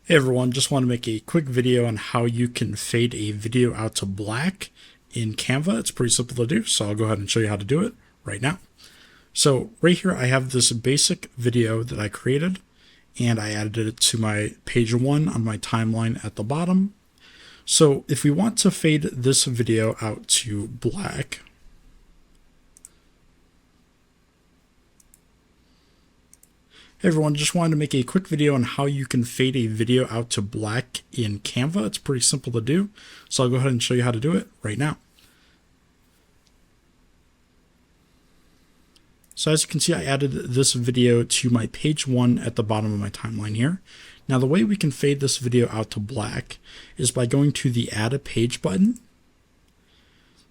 Hey everyone, just want to make a quick video on how you can fade a video out to black in Canva. It's pretty simple to do, so I'll go ahead and show you how to do it right now. So right here I have this basic video that I created and I added it to my page 1 on my timeline at the bottom. So if we want to fade this video out to black, hey everyone, just wanted to make a quick video on how you can fade a video out to black in Canva. It's pretty simple to do, so I'll go ahead and show you how to do it right now. So as you can see, I added this video to my page 1 at the bottom of my timeline here. Now the way we can fade this video out to black is by going to the Add a Page button.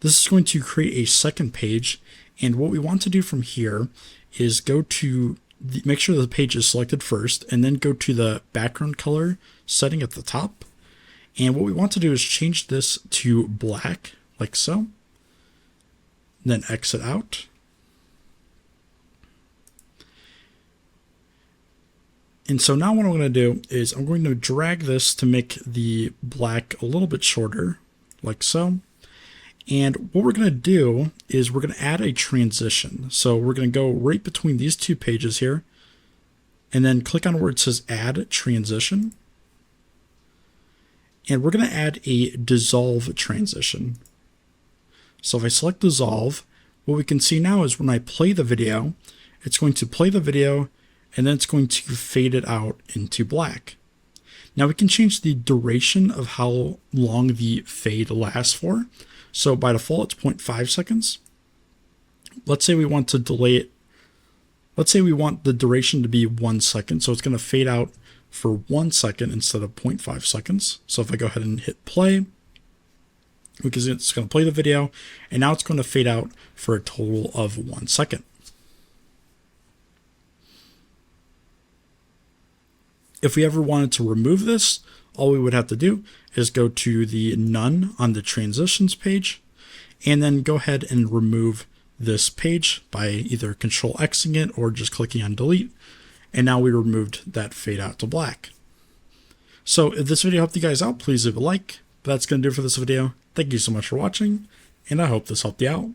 This is going to create a second page, and what we want to do from here is go to make sure the page is selected first, and then go to the background color setting at the top. And what we want to do is change this to black, like so. Then exit out. And so now what I'm going to do is I'm going to drag this to make the black a little bit shorter, like so. And what we're going to do is we're going to add a transition. So we're going to go right between these two pages here and then click on where it says Add Transition. And we're going to add a dissolve transition. So if I select dissolve, what we can see now is when I play the video, it's going to play the video and then it's going to fade it out into black. Now we can change the duration of how long the fade lasts for. So by default, it's 0.5 seconds. Let's say we want to delay it. Let's say we want the duration to be 1 second. So it's going to fade out for 1 second instead of 0.5 seconds. So if I go ahead and hit play, because it's going to play the video, and now it's going to fade out for a total of 1 second. If we ever wanted to remove this, all we would have to do is go to the None on the Transitions page, and then go ahead and remove this page by either Control-Xing it or just clicking on Delete. And now we removed that fade out to black. So if this video helped you guys out, please leave a like. But that's going to do it for this video. Thank you so much for watching, and I hope this helped you out.